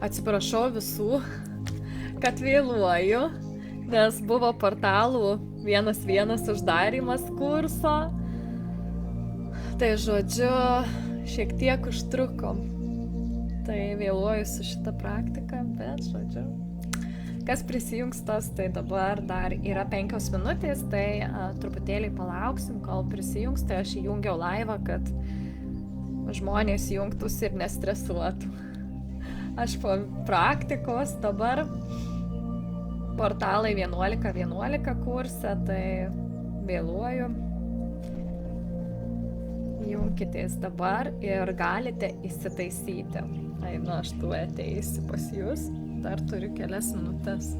Atsiprašau visų, kad vėluoju, nes buvo portalų 1.1 uždarymas kurso. Tai žodžiu, šiek tiek užtruko. Tai vėluoju su šitą praktiką, bet žodžiu. Kas prisijungs tos, tai dabar dar yra 5 minutės, tai truputėlį palauksim, kol prisijungs, tai aš įjungiau laivą, kad žmonės jungtųsi ir nestresuotų. Aš po praktikos dabar portalai 11.11 kurse, tai vėluoju. Junkitės dabar ir galite įsitaisyti. Tai aš tuoj ateisiu pas jūs, dar turiu kelias minutės.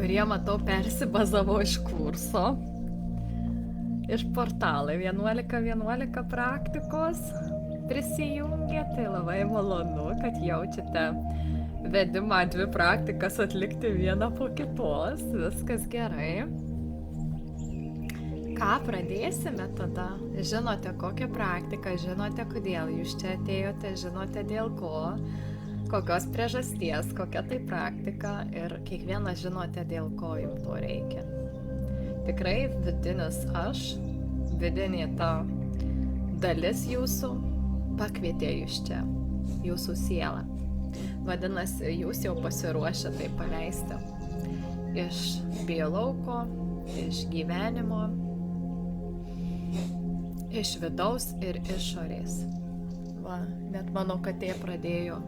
Kurie, matau, persibazavo iš kurso, iš portalai 11.11 praktikos prisijungė, tai labai malonu, kad jaučiate vedimą 2 praktikas atlikti vieną po kitos, viskas gerai. Ką pradėsime tada? Žinote, kokią praktiką, žinote, kodėl jūs čia atėjote, žinote dėl ko, kokios priežasties, kokia tai praktika ir kiekvienas žinote, dėl ko jums to reikia. Tikrai vidinis aš, vidinė ta dalis jūsų pakvietė jūs čia, jūsų siela. Vadinasi, jūs jau pasiruošę tai paleisti iš biolauko, iš gyvenimo, iš vidaus ir išorės. Va, net mano katė pradėjo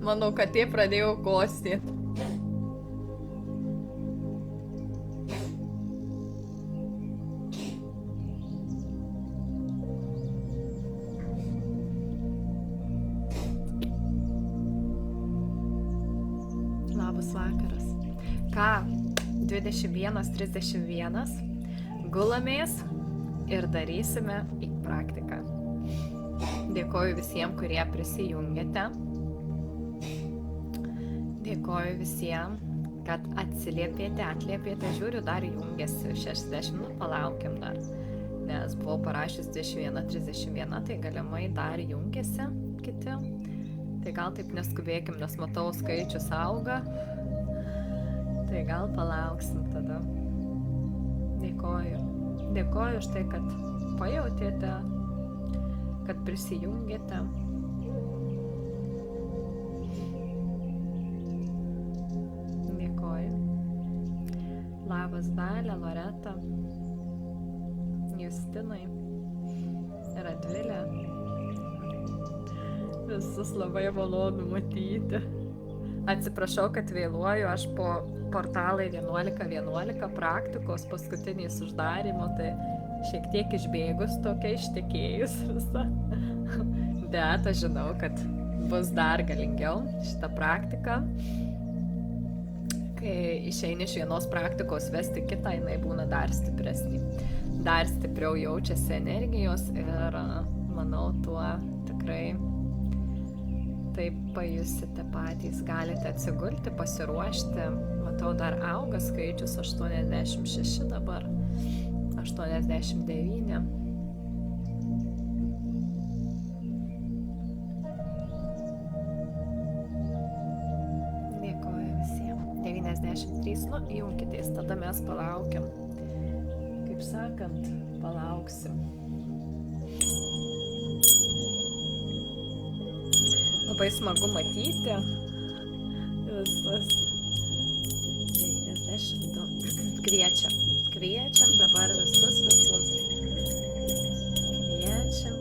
Mano katė pradėjo kosėti. Labas vakaras. Ką, 21:31 gulamės ir darysime į praktiką. Dėkoju visiems, kurie prisijungėte. Dėkoju visiems, kad atliepėte. Žiūriu, dar jungiasi 60, palaukiam dar. Nes buvau parašęs 21:31, tai galimai dar jungiasi kiti. Tai gal taip neskubėkim, nes matau skaičius auga. Tai gal palauksim tada. Dėkoju. Dėkoju už tai, kad pajautėte, kad prisijungėte. Dėkoju. Labas Dalia, Loreta, Justinai, Radvilė. Visus labai malonu matyti. Atsiprašau, kad vėluoju, aš po portalai 11:11 praktikos paskutiniais uždarimo, tai šiek tiek išbėgus, tokia ištekėjus visa. Bet aš žinau, kad bus dar galingiau šitą praktiką. Kai išeini iš vienos praktikos vesti kitą, jinai būna dar stipresnė. Dar stipriau jaučiasi energijos ir manau, tuo tikrai taip pajusite patys. Galite atsigulti, pasiruošti. Matau, dar auga skaičius 86 dabar, 89. Dėkoju visiems. 93, junkitės, tada mes palaukiam. Kaip sakant, palauksim. Labai smagu matyti visus. 92. Kviečiam dabar visus. Kviečiam.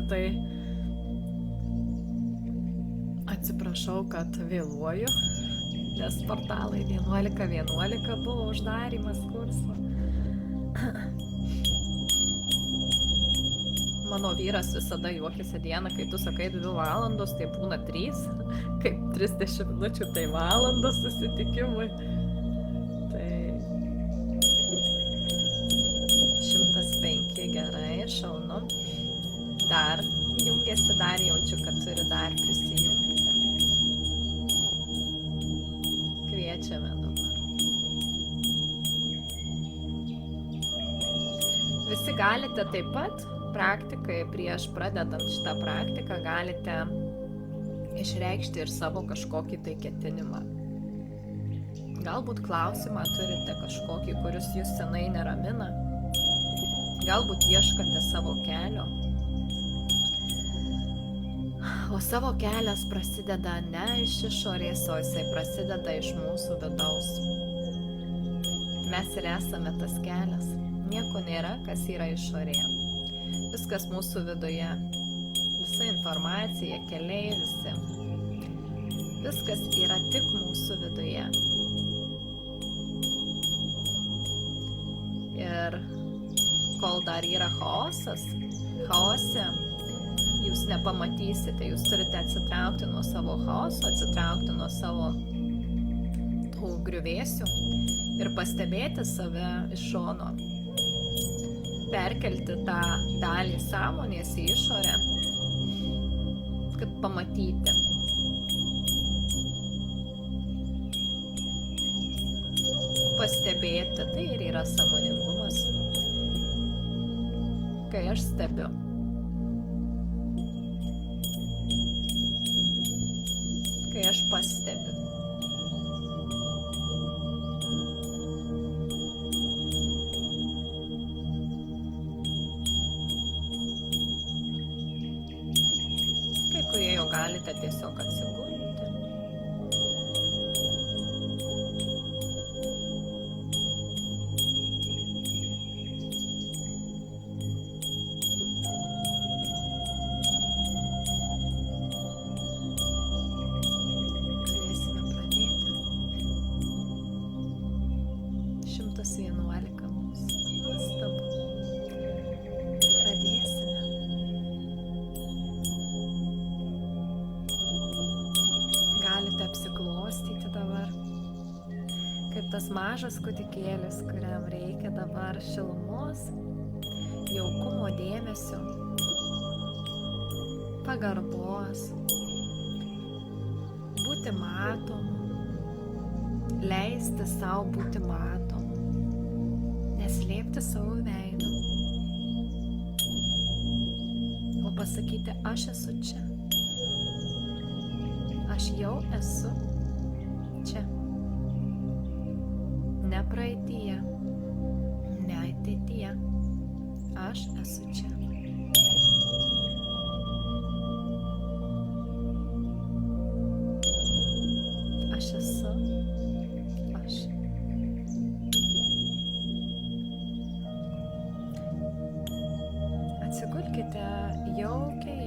Tai atsiprašau, kad vėluoju, nes portalai 11:11 buvo uždarymas kurso. Mano vyras visada juokiasi dieną, kai tu sakai 2 valandos, tai būna 3, kaip 30 minučių, tai valandos susitikimui. Tai 105, gerai, šaunu. Dar jungiasi, dar jaučiu, kad turi dar prisijungti. Kviečiame dabar. Visi galite taip pat praktikai, prieš pradedant šitą praktiką, galite išreikšti ir savo kažkokį tai ketinimą. Galbūt klausimą turite kažkokį, kuris jūs senai neramina. Galbūt ieškote savo kelio. O savo kelias prasideda ne iš išorės, o jisai prasideda iš mūsų vidaus. Mes ir esame tas kelias. Nieko nėra, kas yra išorėje. Viskas mūsų viduje. Visa informacija, keliai visi. Viskas yra tik mūsų viduje. Ir kol dar yra chaose, jūs nepamatysite, jūs turite atsitraukti nuo savo chaoso, atsitraukti nuo savo tų griuvėsių ir pastebėti save iš šono. Perkelti tą dalį sąmonės į išorę, kad pamatyti. Pastebėti, tai ir yra sąmoningumas. Kai aš stebiu. Kai aš pastebiu. Galite tiesiog atsigulti. Galėsime pradėti. 111 mūsų. Nuostabu. Pradėsime. Galite apsiklostyti dabar, kaip tas mažas kūdikėlis, kuriam reikia dabar šilumos, jaukumo, dėmesio, pagarbos, būti matomu, leisti savo būti matomu, neslėpti savo veido, o pasakyti, aš esu čia. Aš jau esu čia. Ne praeityje, ne ateityje. Aš esu čia. Aš esu. Aš. Atsigulkite jaukiai.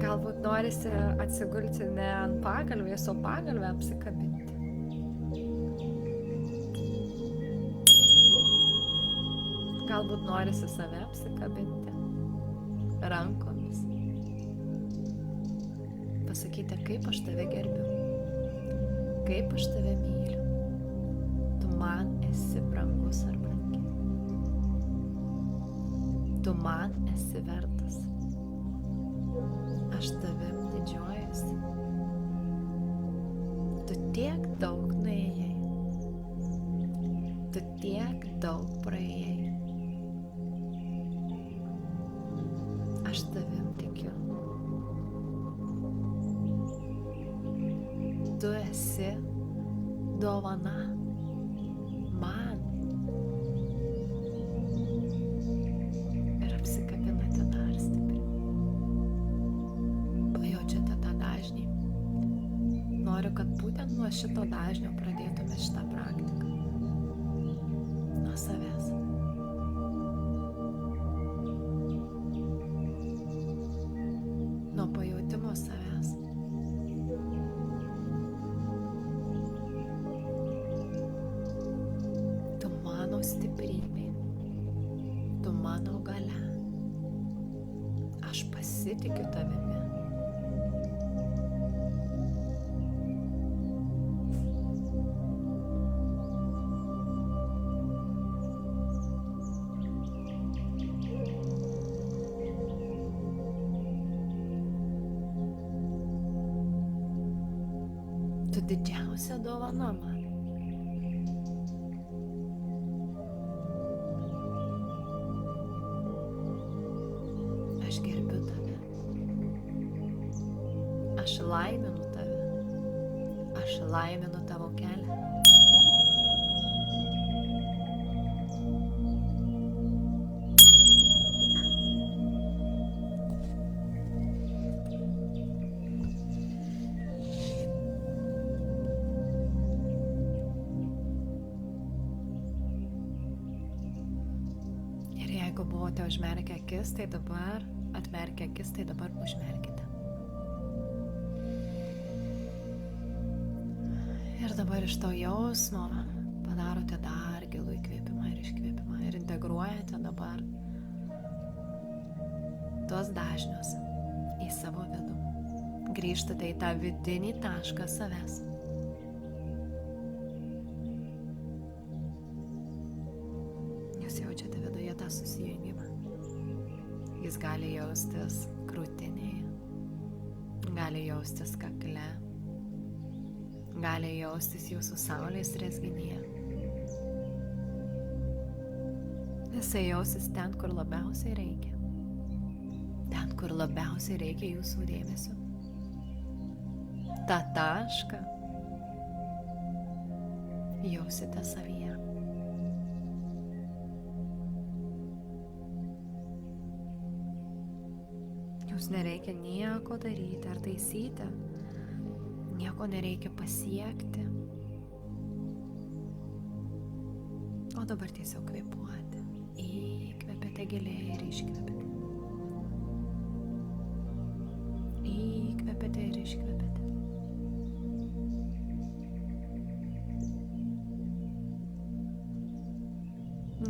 Galbūt norisi atsigulti ne ant pagalvės, o pagalvę apsikabinti. Galbūt norisi save apsikabinti rankomis. Pasakyti, kaip aš tave gerbiu, kaip aš tave myliu. Tu man esi brangus ar brangi. Tu man esi vertas. Aš tavim didžiuojuosi. Tu tiek daug nuėjai. Tu tiek daug praėjai. Aš tavim tikiu. Tu esi dovana man. Ir apsikabinate dar stipriau. Pajaučiate tą dažnį. Noriu, kad būtent nuo šito dažnio pradėtume šitą praktiką. Nuo savęs. Nuo pajautimo savęs. Tu mano stiprybė. Tu mano galia. Aš pasitikiu tavimi. Tu didžiausia dovana man. Aš gerbiu tave. Aš laiminu tave. Aš laiminu tavo kelią. Jeigu buvote užmerkę akis, tai dabar atmerkę akis, tai dabar užmerkite. Ir dabar iš to jausmo padarote dar gilų įkvėpimą ir iškvėpimą ir integruojate dabar tuos dažnius į savo vidų. Grįžtate į tą vidinį tašką savęs. Jūs jaučiate viduje tą susijungimą. Jis gali jaustis krūtinėje, gali jaustis kakle, gali jaustis jūsų saulės rezginyje. Jisai jausis ten, kur labiausiai reikia. Ten, kur labiausiai reikia jūsų dėmesio. tą tašką jausite savyje. Jums nereikia nieko daryti ar taisyti, nieko nereikia pasiekti. O dabar tiesiog kvėpuoti. Įkvepiate giliai ir iškvepiate. Įkvepiate ir iškvepiate.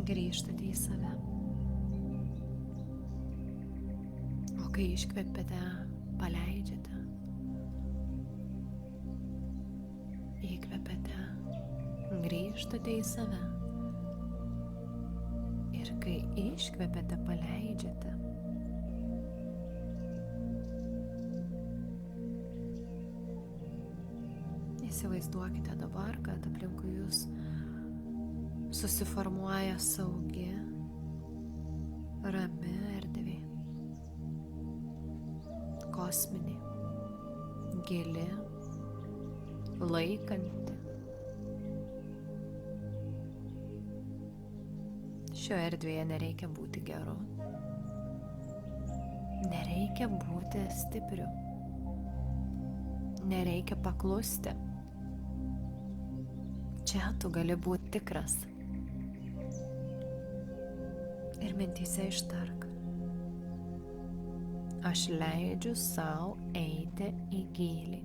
Grįžtate į save. O kai iškvepiate, paleidžiate. Įkvepiate, grįžtate į save. Ir kai iškvepiate, paleidžiate. Įsivaizduokite dabar, kad aplinkui jūs susiformuoja saugi, rami erdvė, kosminė, gili, laikanti. Šioje erdvėje nereikia būti geru, nereikia būti stipriu, nereikia paklusti. Čia tu gali būti tikras. Ir mintyse ištark. Aš leidžiu sau eiti į gylį.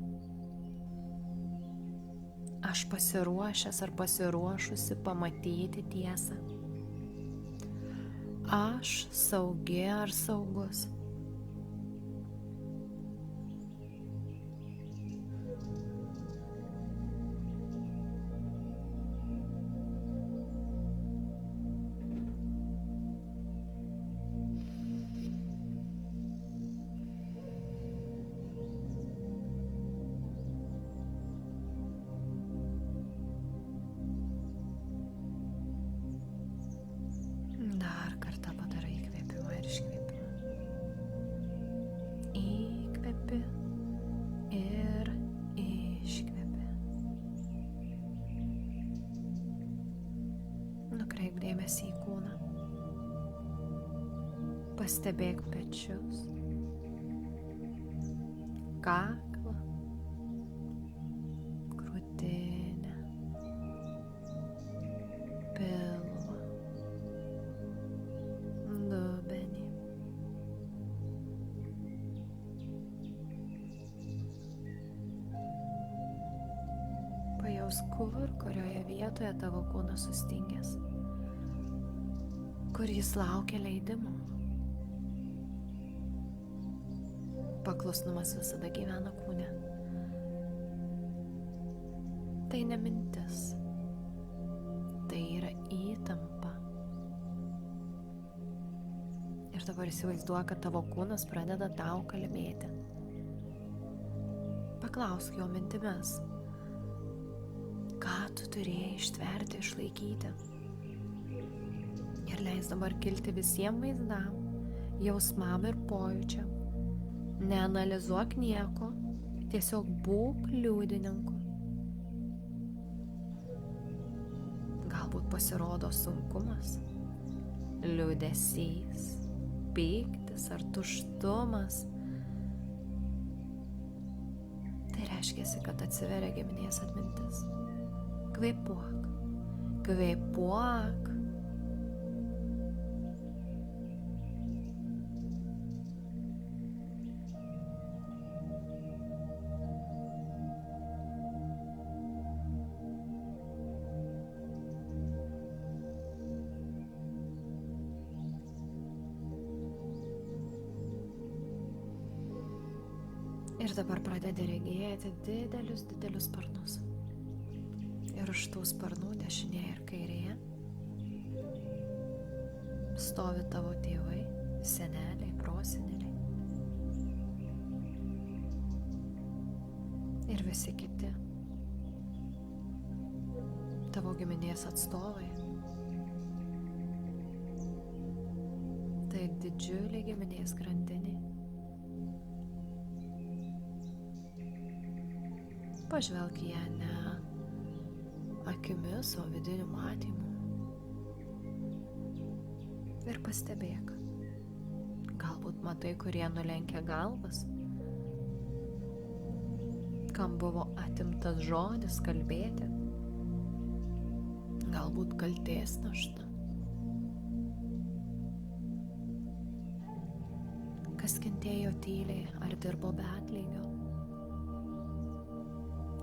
Aš pasiruošęs ar pasiruošusi pamatyti tiesą. Aš saugi ar saugus. Dar kartą padarai įkvėpimą ir iškvėpimą. Įkvepi ir iškvepi. Nukreip dėmesį į kūną. Pastebėk pečius, kaklą, krūtinę, pilvą, dubenį. Pajaus, kurioje vietoje tavo kūnas sustingęs, kur jis laukia leidimo. Paklusnumas visada gyvena kūne. Tai ne mintis, tai yra įtampa. Ir dabar įsivaizduok, kad tavo kūnas pradeda tau kalbėti. Paklausk jo mintimis, ką tu turėjai ištverti, išlaikyti. Ir leis dabar kilti visiems vaizdam, jausmam ir pojūčiam. Neanalizuok nieko, tiesiog būk liudininku. Galbūt pasirodo sunkumas, liūdesys, pyktis ar tuštumas. Tai reiškia, kad atsiveria giminės atmintis. Kvėpuok, kvėpuok. Ir dabar pradedi regėti didelius sparnus. Ir už tų sparnų dešinėje ir kairėje stovi tavo tėvai, seneliai, proseneliai. Ir visi kiti tavo giminės atstovai. Tai didžiulė giminės grandinė. Pažvelk į ją ne akimis, o vidiniu matymu. Ir pastebėk, galbūt Galbūt matai, kurie nulenkia galvas, kam buvo atimtas žodis kalbėti, galbūt kaltės našta. Kas kentėjo tyliai ar dirbo be atlygio.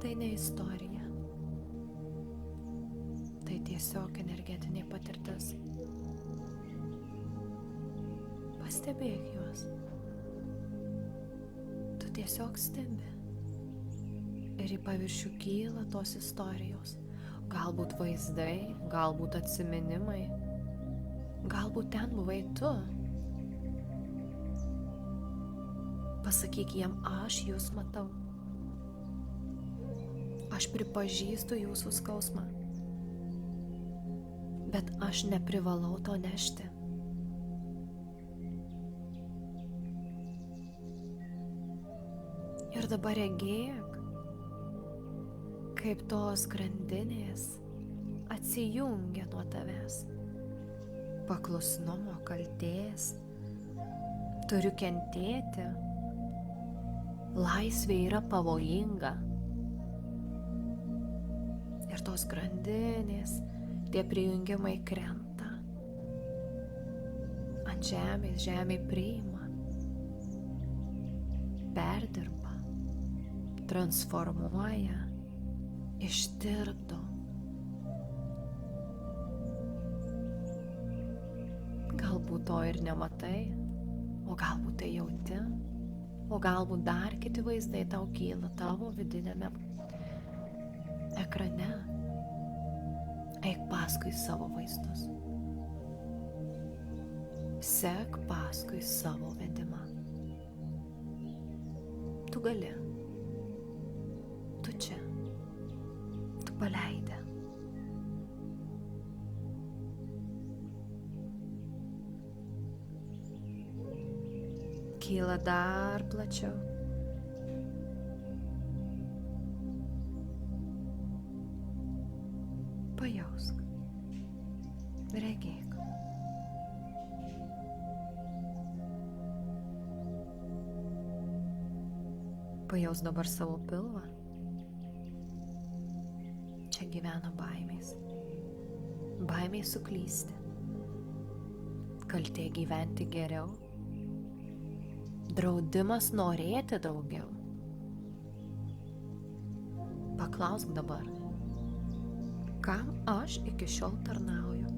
Tai ne istorija. Tai tiesiog energetinė patirtis. Pastebėk juos. Tu tiesiog stebi. Ir į paviršių kyla tos istorijos. Galbūt vaizdai, galbūt atsiminimai. Galbūt ten buvai tu. Pasakyk jiem, aš jūs matau. Aš pripažįstu jūsų skausmą. Bet aš neprivalau to nešti. Ir dabar regėk, kaip tos grandinės atsijungia nuo tavęs. Paklusnumo, kaltės. Turiu kentėti. Laisvė yra pavojinga. Ir tos grandinės, tie prijungimai krenta. Ant žemės, žemė priima. Perdirba. Transformuoja. Ištirpdo. Galbūt to ir nematai, o galbūt tai jauti, o galbūt dar kiti vaizdai tau kyla tavo vidinėme ekrane. Eik paskui savo vaizdus. Sek paskui savo vedimą. Tu gali. Tu čia. Tu paleidi. Kyla dar plačiau. Pajausk. Regėk. Pajaus dabar savo pilvą. Čia gyvena baimės. Baimės suklysti. Kaltė gyventi geriau. Draudimas norėti daugiau. Paklausk dabar, kam aš iki šiol tarnauju?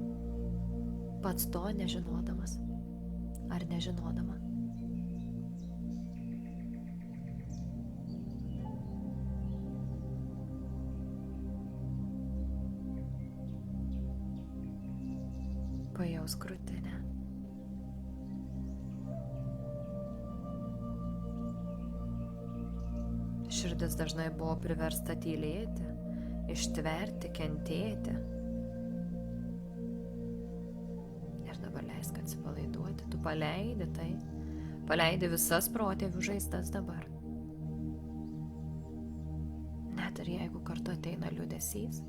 Pats to nežinodamas ar nežinodama. Pajaus krūtinę. Širdis dažnai buvo priversta tylėti, ištverti, kentėti. Ir dabar leisk atsipalaiduoti. Tu paleidi tai. Paleidi visas protėvių žaizdas dabar. Net ir jeigu kartu ateina liūdesys,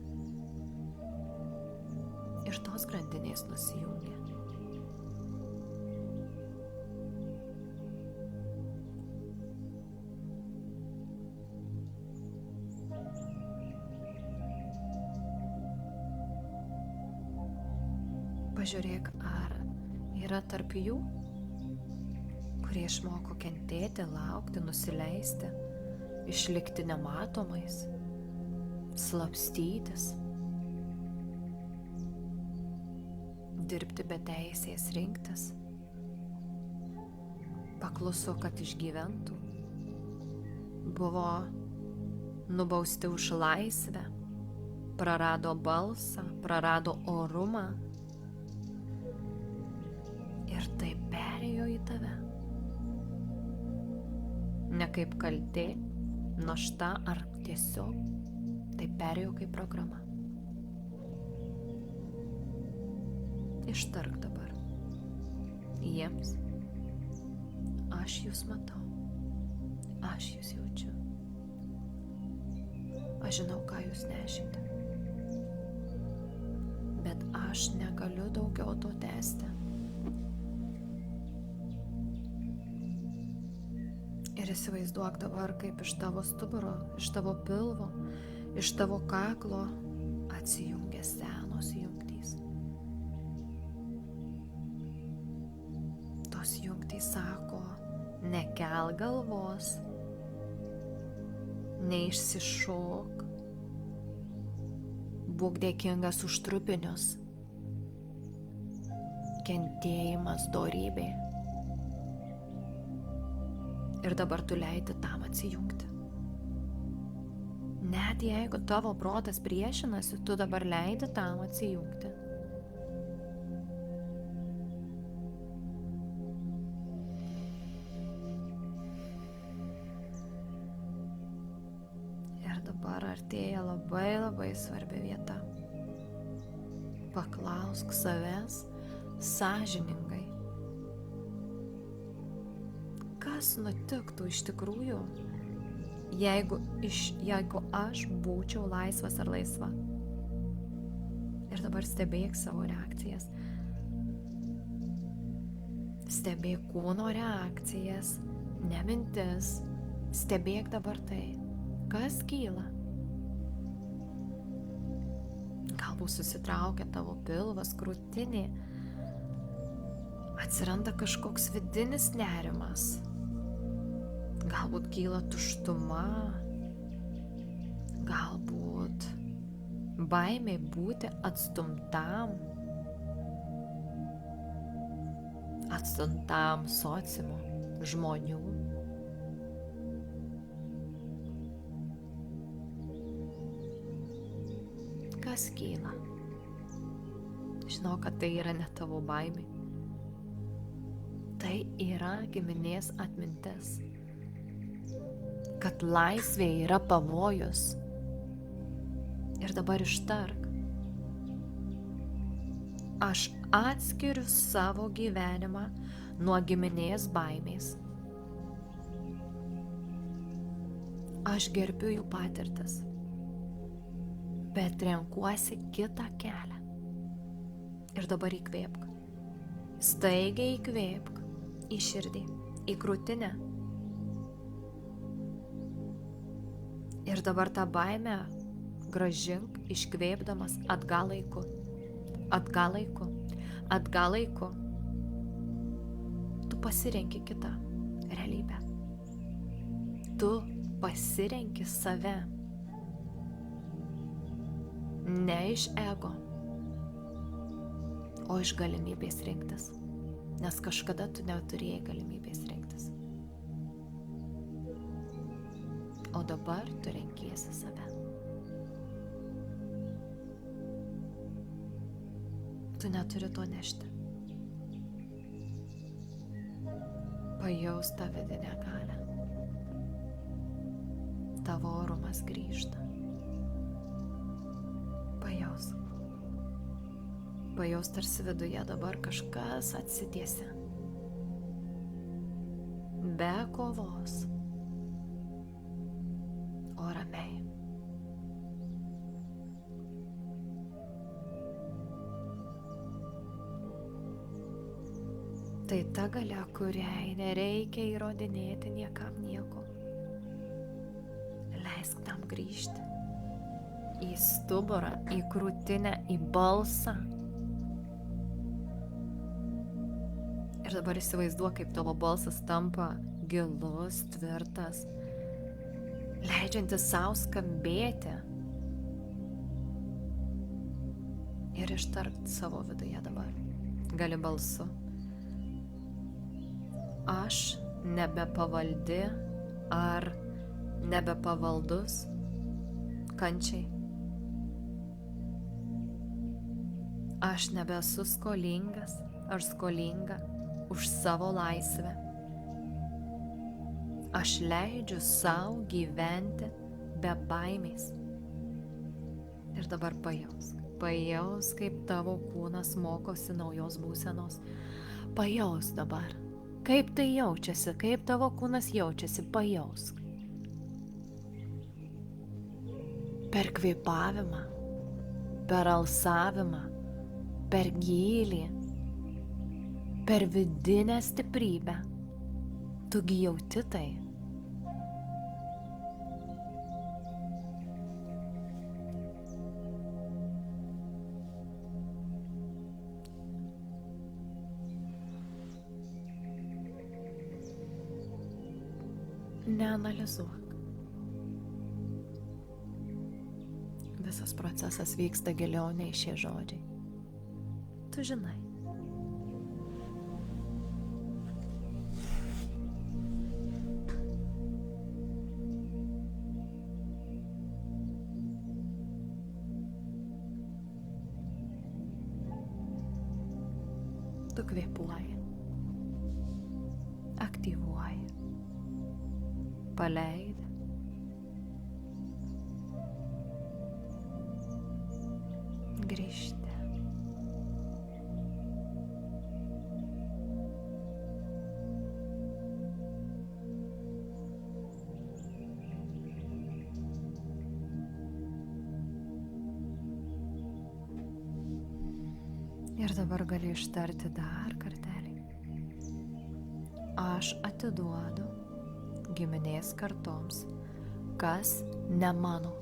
ir tos grandinės nusijungia. Pažiūrėk, ar yra tarp jų, kurie išmoko kentėti, laukti, nusileisti, išlikti nematomais, slapstytis, dirbti be teisės rinktis, pakluso, kad išgyventų, buvo nubausti už laisvę, prarado balsą, prarado orumą. Ir tai perėjo į tave. Ne kaip kaltė, našta ar tiesiog, tai perėjo kaip programa. Ištark dabar. Jiems. Aš jūs matau. Aš jūs jaučiu. Aš žinau, ką jūs nešite. Bet aš negaliu daugiau to tęsti. Ir įsivaizduok dabar, kaip iš tavo stuburo, iš tavo pilvo, iš tavo kaklo atsijungia senos jungtys. Tos jungtys sako, nekel galvos, neišsišok, būk dėkingas už trupinius, kentėjimas dorybė. Ir dabar tu leidi tam atsijungti. Net jeigu tavo protas priešinasi, tu dabar leidi tam atsijungti. Ir dabar artėja labai svarbi vieta. Paklausk savęs sąžiningai. Kas nutiktų iš tikrųjų, jeigu aš būčiau laisvas ar laisva? Ir dabar stebėk savo reakcijas. Stebėk kūno reakcijas, ne mintis. Stebėk dabar tai, kas kyla. Galbūt susitraukia tavo pilvas, krūtinė. Atsiranda kažkoks vidinis nerimas. Galbūt kyla tuštuma, galbūt baimė būti atstumtam sociumo žmonių. Kas kyla? Žinau, kad tai yra ne tavo baimė. Tai yra giminės atmintis. Kad laisvė yra pavojus. Ir dabar ištark. Aš atskiriu savo gyvenimą nuo giminės baimės. Aš gerbiu jų patirtis, bet renkuosi kitą kelią. Ir dabar įkvėpk. Staigiai įkvėpk į širdį, į krūtinę. Ir dabar tą baimę grąžink, iškvėpdamas atgal laiku. Atgal laiku. Atgal laiku. Tu pasirenki kitą realybę. Tu pasirenki save. Ne iš ego, o iš galimybės rinktis. Nes kažkada tu neturėjai galimybės rinktis. O dabar tu renkiesi save. Tu neturi to nešti. Pajaus tą vidinę galią. Tavo orumas grįžta. Pajaus. Pajaus tarsi viduje dabar kažkas atsitiesia. Be kovos. O ramiai. Tai ta galia, kuriai nereikia įrodinėti niekam nieko. Leisk tam grįžti. Į stuburą, į krūtinę, į balsą. Ir dabar įsivaizduok, kaip tavo balsas tampa gilus, tvirtas, leidžiantis savo skambėti. Ir ištark savo viduje dabar. Gali balsu. Aš nebepavaldi ar nebepavaldus kančiai. Aš nebesu skolingas ar skolinga už savo laisvę. Aš leidžiu savo gyventi be baimės. Ir dabar pajausk. Pajaus, kaip tavo kūnas mokosi naujos būsenos. Pajaus dabar. Kaip tai jaučiasi, kaip tavo kūnas jaučiasi, pajausk. Per kvėpavimą, per alsavimą, per gylį, per vidinę stiprybę. Tugi jauti tai, neanalizuok. Visas procesas vyksta giliau nei šie žodžiai. Tu žinai. Tu kvėpuoji, aktyvuoji, paleidi, grįžti. Ir dabar gali ištarti dar kartelį. Aš atiduodu giminės kartoms, kas ne mano.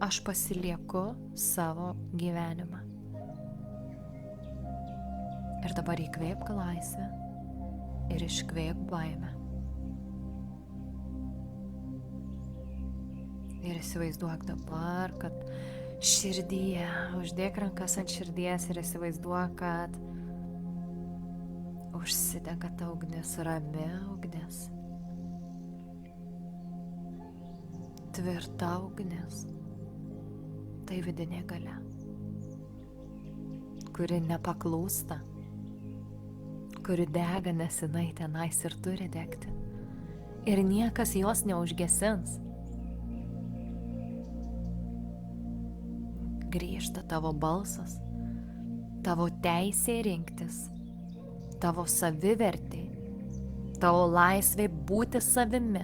Aš pasilieku savo gyvenimą. Ir dabar įkvėpk laisvę ir iškvėpk baimę. Ir įsivaizduok dabar, kad širdyje, uždėk rankas ant širdies ir įsivaizduok, kad užsidega ta ugnis, rami ugnis. Tvirta ugnis. Tai vidinė galia, kuri nepaklūsta, kuri dega, nes jinai tenais ir turi degti. Ir niekas jos neužgesins. Grįžta tavo balsas, tavo teisė rinktis, tavo savivertė, tavo laisvė būti savimi.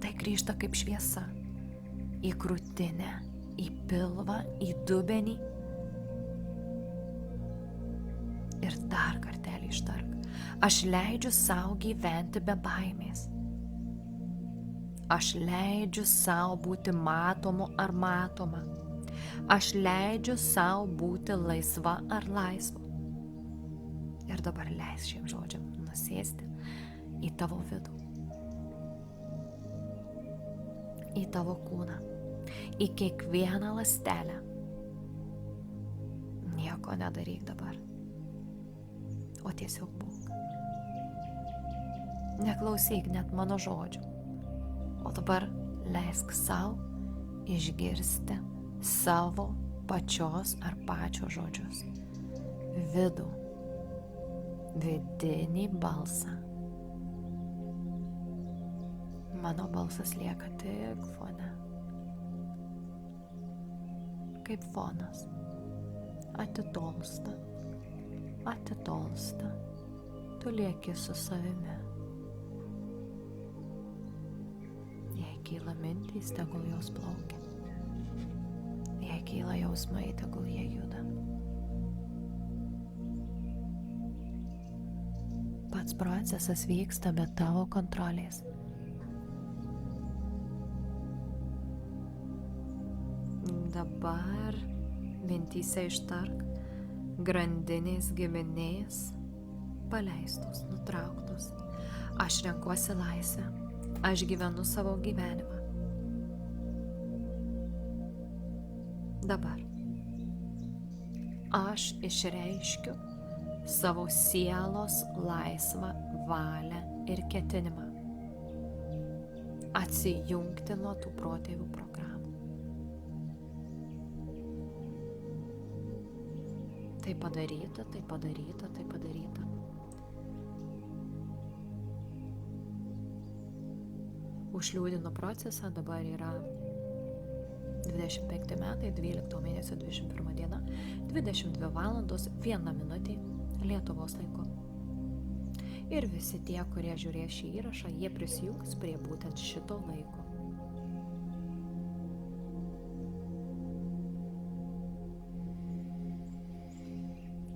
Tai grįžta kaip šviesa į krūtinę, į pilvą, į dubenį. Ir dar kartelį ištark. Aš leidžiu sau gyventi be baimės. Aš leidžiu sau būti matomu ar matoma. Aš leidžiu sau būti laisva ar laisva. Ir dabar leis šiem žodžiam nusėsti į tavo vidų, į tavo kūną, į kiekvieną ląstelę. Nieko nedaryk dabar, o tiesiog būk. Neklausyk net mano žodžių, o dabar leisk sau išgirsti savo pačios ar pačio žodžius. Vidų, vidinį balsą. Mano balsas lieka tik fone. Kaip fonas. Atitolsta, atitolsta. Tu lieki su savimi. Jei kyla mintys, tegul jos plaukia. Jei kyla jausmai, tegul jie juda. Pats procesas vyksta be tavo kontrolės. Dabar mintyse ištark grandinės giminės paleistos, nutrauktos. Aš renkuosi laisvę. Aš gyvenu savo gyvenimą. Dabar aš išreiškiu savo sielos laisvą valią ir ketinimą atsijungti nuo tų protėvių programų. Tai padaryta, tai padaryta, tai padaryta. Užliūdino procesą, dabar yra 25 metai, 12 mėnesio 21 diena, 22 valandos 1 minutė Lietuvos laiku. Ir visi tie, kurie žiūrės šį įrašą, jie prisijungs prie būtent šito laiko.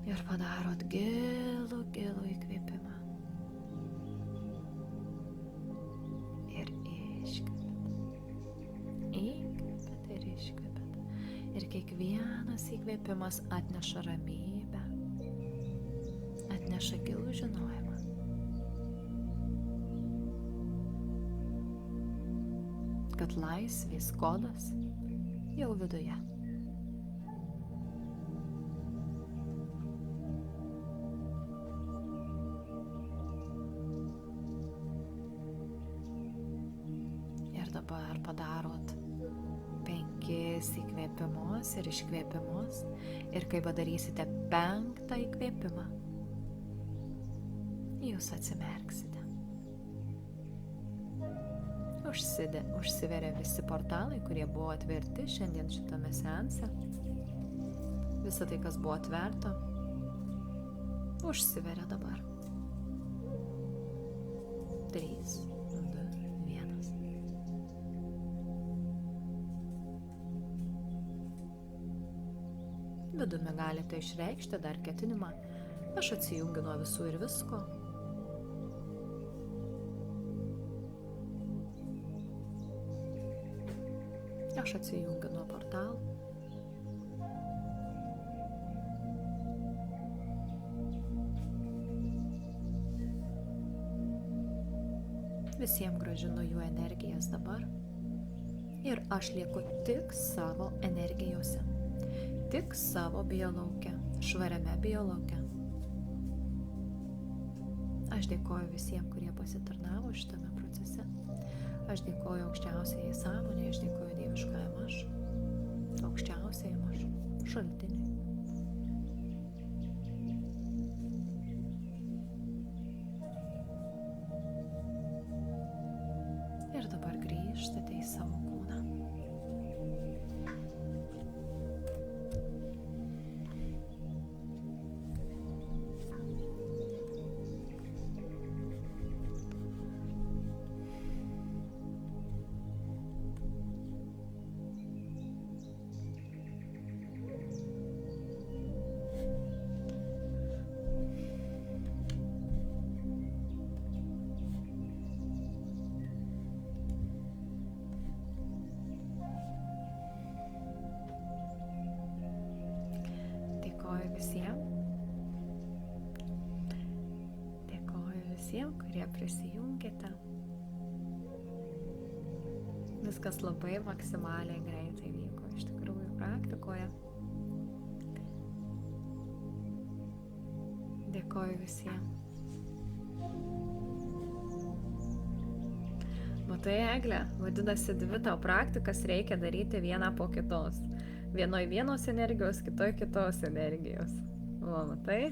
Ir padarot gilų, gilų įkvėpimą. Ir iškvėpėt. Įkvėpėt ir iškvėpėt. Ir kiekvienas įkvėpimas atneša ramybę, atneša gilų žinojimą. Kad laisvės kodas jau viduje. Ir dabar padarot 5 įkvėpimus ir iškvėpimus. Ir kai padarysite 5 įkvėpimą, jūs atsimerksite. Užsiveria visi portalai, kurie buvo atverti šiandien šitame seanse. Visa tai, kas buvo atverta, užsiveria dabar. 3, 2, 1. Vidumi galite išreikšti dar ketinimą. Aš atsijungiu nuo visų ir visko. Aš atsijungiu nuo portalų. Visiems grąžinu jų energijas dabar. Ir aš lieku tik savo energijose. Tik savo biolauke, švariame biolauke. Aš dėkoju visiems, kurie pasitarnavo šitame procese. Aš dėkoju aukščiausiai sąmonė, aš dėkoju dieviškajam aš, aukščiausiai aš, šaltiniui. Ir dabar grįžtate į savo kūną. Dėkoju visiems, kurie prisijungėte. Viskas labai maksimaliai greitai vyko iš tikrųjų praktikoje. Dėkoju visiems. Matai, Egle, vadinasi, 2 tau praktikas reikia daryti vieną po kitos. Vienoj vienos energijos, kitoj kitos energijos. O, matai?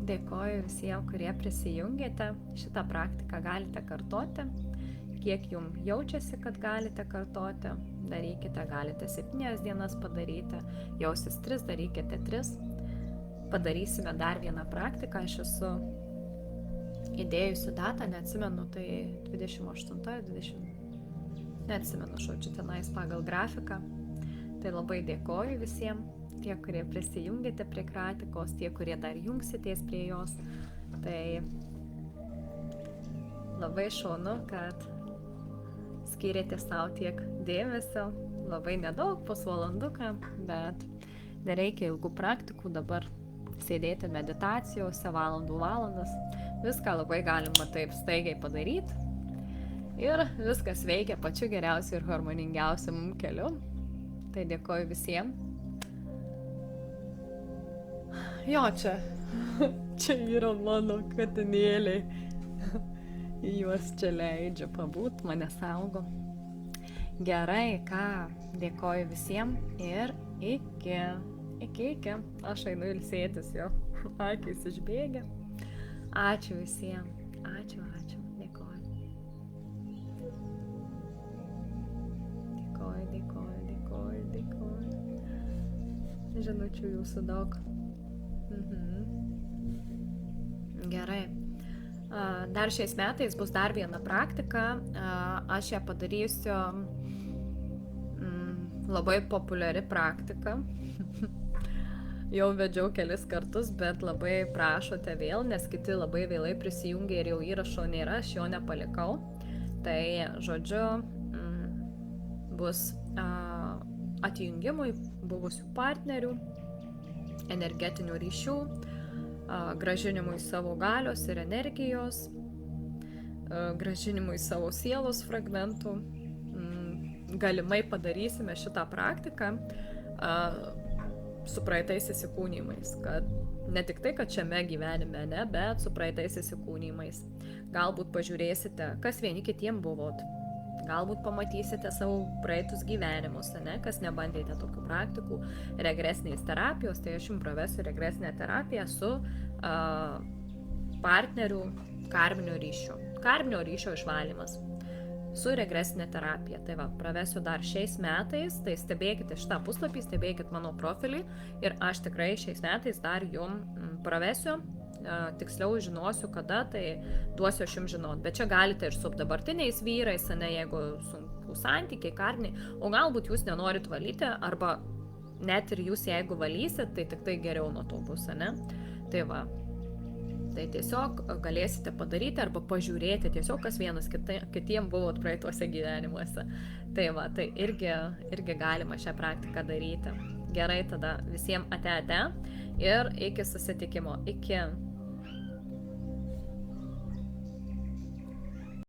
Dėkoju visiems, kurie prisijungėte. Šitą praktiką galite kartoti. Kiek jums jaučiasi, kad galite kartoti, darykite, galite 7 dienas padaryti. Jausis 3, darykite 3. Padarysime dar vieną praktiką. Aš esu įdėjusi datą, neatsimenu, tai 28, 20. Neatsimenu, žodžiu, tenais pagal grafiką. Tai labai dėkoju visiems, tie, kurie prisijungėte prie praktikos, tie, kurie dar jungsitės prie jos. Tai labai šaunu, kad skyrėte savo tiek dėmesio, labai nedaug, pusvalanduką, bet nereikia ilgų praktikų dabar sėdėti meditacijose valandas. Viską labai galima taip staigiai padaryti. Ir viskas veikia pačiu geriausiu ir harmoningiausiu mums keliu. Tai dėkoju visiems. Jo, čia yra mano katinėliai. Juos čia leidžia pabūt, mane saugo. Gerai, ką, dėkoju visiems ir iki. Aš einu ilsėtis jo. Akys išbėgia. Ačiū visiems. Ačiū. Dėkoju. Žinučių jūsų daug. Gerai. Dar šiais metais bus dar viena praktika. Aš ją padarysiu labai populiari praktika. Jau vedžiau kelis kartus, bet labai prašote vėl, nes kiti labai vėlai prisijungė ir jau įrašo nėra, aš jo nepalikau. Tai, žodžiu, bus atjungimui buvusių partnerių energetinių ryšių, grąžinimui savo galios ir energijos, grąžinimui savo sielos fragmentų. Galimai padarysime šitą praktiką su praeitais įsikūnymais, kad ne tik tai, kad šiame gyvenime, ne, bet su praeitais įsikūnymais. Galbūt pažiūrėsite, kas vieni kitiem buvot. Galbūt pamatysite savo praeitus gyvenimus, ne, kas nebandėte tokių praktikų, regresinės terapijos, tai aš jums pravesiu regresinę terapiją su partnerių karminio ryšio. Karminio ryšio išvalymas su regresinė terapija. Tai va, pravesiu dar šiais metais, tai stebėkite šitą puslapį, stebėkite mano profilį ir aš tikrai šiais metais dar jum pravesiu, tiksliau žinosiu kada, tai duosiu aš jums žinot. Bet čia galite ir su dabartiniais vyrais, ne, jeigu sunku santykiai, karminiai, o galbūt jūs nenorit valyti, arba net ir jūs jeigu valysit, tai tik tai geriau nuo to bus, ne? Tai va. Tai tiesiog galėsite padaryti arba pažiūrėti tiesiog, kas vienas kitiem buvot praeituose gyvenimuose. Tai va, tai irgi galima šią praktiką daryti. Gerai, tada visiems ate ir iki susitikimo. Iki.